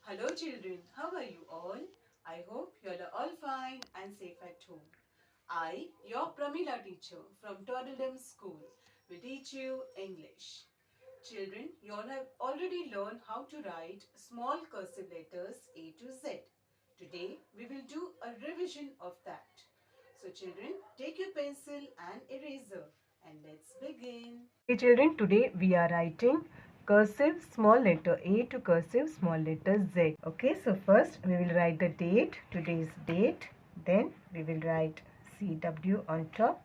Hello children, how are you all? I hope you are all fine and safe at home. I, your Pramila teacher from Turtledom School, will teach you English. Children, you all have already learned how to write small cursive letters A to Z. Today, we will do a revision of that. So children, take your pencil and eraser and let's begin. Okay children, today we are writing cursive small letter A to cursive small letter Z. Okay, so first we will write the date, today's date. Then we will write CW on top.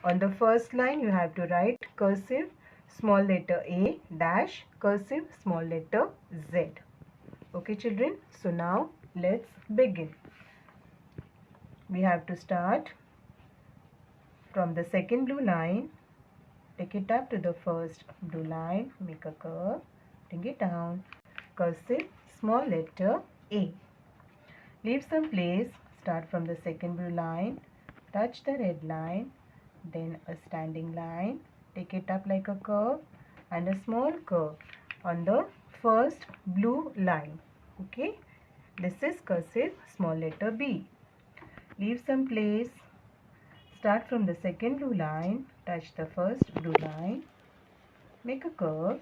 On the first line you have to write cursive small letter A dash cursive small letter Z. Okay children, so now let's begin. We have to start from the second blue line. Take it up to the first blue line, make a curve, bring it down, cursive small letter A. Leave some place, start from the second blue line, touch the red line, then a standing line, take it up like a curve and a small curve on the first blue line. Okay, this is cursive small letter B. Leave some place, start from the second blue line, touch the first blue line, make a curve,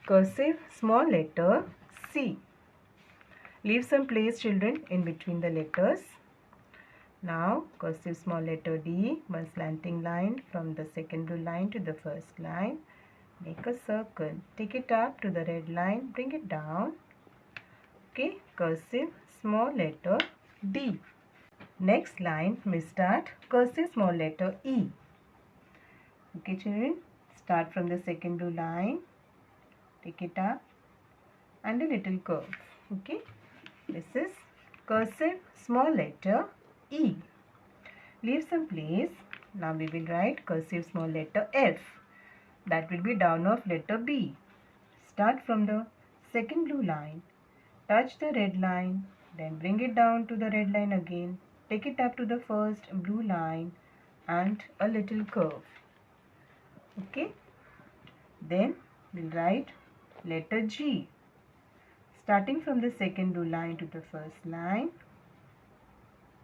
cursive small letter C. Leave some place children in between the letters. Now cursive small letter D, one slanting line from the second blue line to the first line. Make a circle. Take it up to the red line, bring it down. Okay, cursive small letter D. Next line we start cursive small letter E. Okay children, start from the second blue line, take it up and a little curve. Okay, this is cursive small letter E. Leave some place. Now we will write cursive small letter F. That will be down of letter B. Start from the second blue line, touch the red line, then bring it down to the red line again, take it up to the first blue line and a little curve. Okay, then we'll write letter G. Starting from the second blue line to the first line,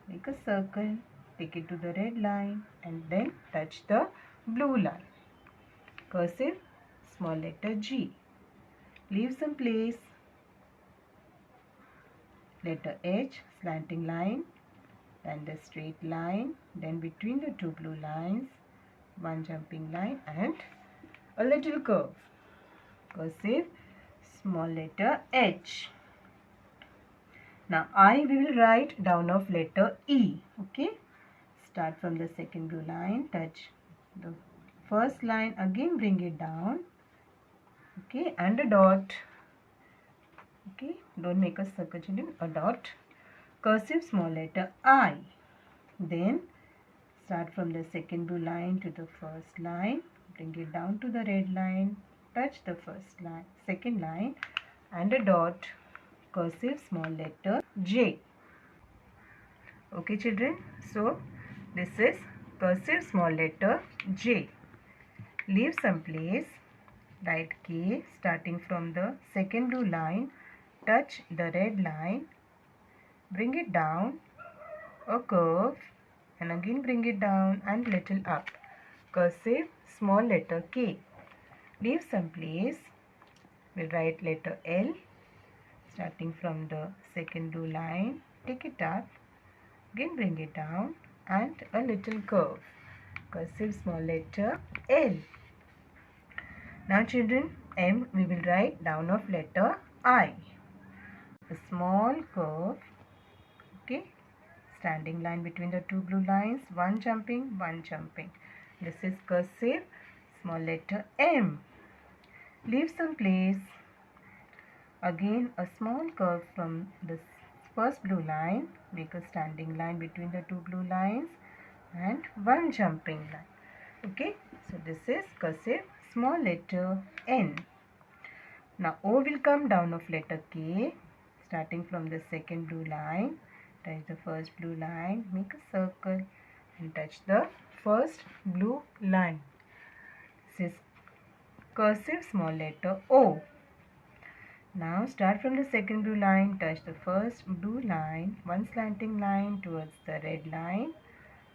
make a circle, take it to the red line and then touch the blue line. Cursive small letter G. Leave some place. Letter H, slanting line, then the straight line, then between the two blue lines, one jumping line and a little curve. Cursive small letter H. Now I will write down of letter E. Okay. Start from the second blue line, touch the first line, again bring it down. Okay, and a dot. Okay, don't make a circle children, a dot. Cursive small letter I. Then start from the second blue line to the first line, bring it down to the red line, touch the first line, second line and a dot. Cursive small letter J. Okay children, so this is cursive small letter J. Leave some place, write K starting from the second blue line, touch the red line, bring it down, a curve and again bring it down and little up. Cursive small letter K. Leave some place, we'll write letter L starting from the second blue line, take it up, again bring it down and a little curve. Cursive small letter L. Now children, M we will write down of letter I. A small curve, okay, standing line between the two blue lines, one jumping, one jumping. This is cursive small letter M. Leave some place. Again a small curve from the first blue line, make a standing line between the two blue lines and one jumping line. Okay, so this is cursive small letter N. Now O will come down of letter K, starting from the second blue line, touch the first blue line, make a circle and touch the first blue line. This is cursive small letter O. Now start from the second blue line, touch the first blue line, one slanting line towards the red line,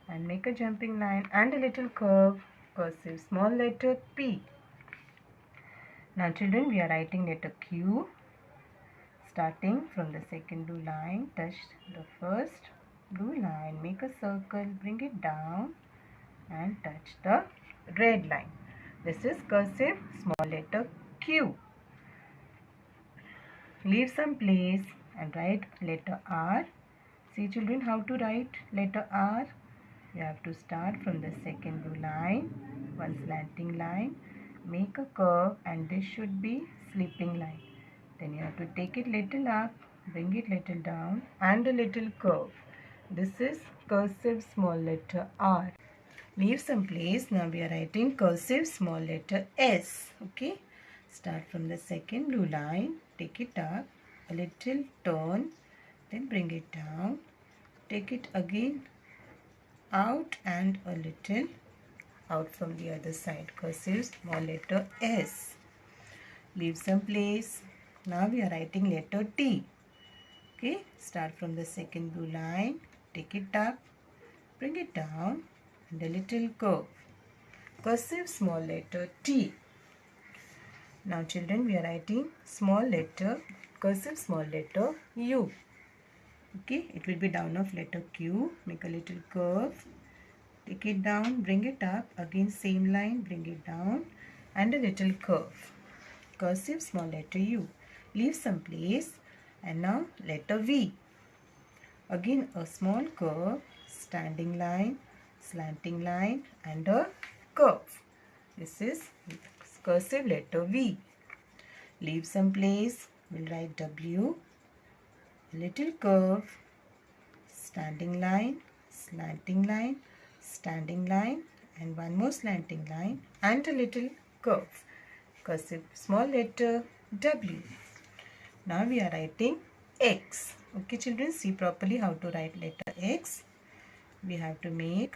and make a jumping line and a little curve, cursive small letter P. Now children, we are writing letter Q. Starting from the second blue line, touch the first blue line, make a circle, bring it down and touch the red line. This is cursive small letter Q. Leave some place and write letter R. See children how to write letter R. You have to start from the second blue line, one slanting line, make a curve, and this should be sleeping line. Then you have to take it little up, bring it little down, and a little curve. This is cursive small letter R. Leave some place. Now we are writing cursive small letter S. Okay. Start from the second blue line, take it up, a little turn, then bring it down, take it again out and a little out from the other side. Cursive small letter S. Leave some place. Now we are writing letter T. Okay, start from the second blue line, take it up, bring it down and a little curve. Cursive small letter T. Now children, we are writing small letter, cursive small letter U. Okay, it will be down of letter Q. Make a little curve, take it down, bring it up, again same line, bring it down and a little curve. Cursive small letter U. Leave some place. And now letter V. Again a small curve, standing line, slanting line and a curve. This is cursive letter V. Leave some place. We'll write W. Little curve, standing line, slanting line, standing line and one more slanting line and a little curve. Cursive small letter W. Now we are writing X. Okay children, see properly how to write letter X. We have to make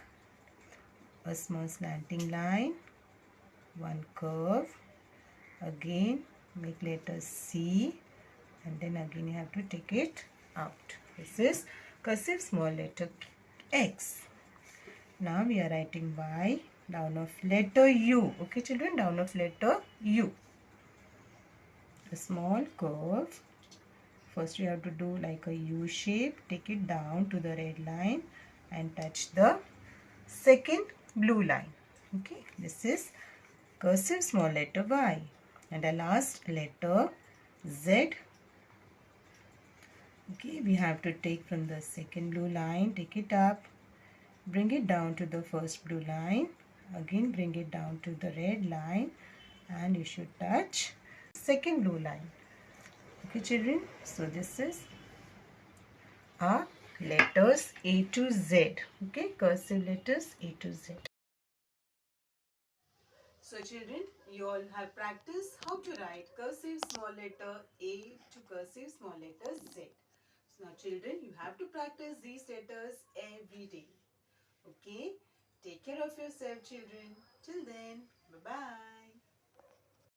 a small slanting line, one curve, again make letter C and then again you have to take it out. This is cursive small letter X. Now we are writing Y, down of letter U. Okay children, down of letter U. A small curve. First we have to do like a U shape. Take it down to the red line and touch the second blue line. Okay, this is cursive small letter Y. And the last letter Z. Okay, we have to take from the second blue line, take it up, bring it down to the first blue line, again bring it down to the red line and you should touch second blue line. Okay children, so this is our letters A to Z. Okay, cursive letters A to Z. So children, you all have practiced how to write cursive small letter A to cursive small letter Z. So now children, you have to practice these letters every day. Okay, take care of yourself children. Till then, bye-bye.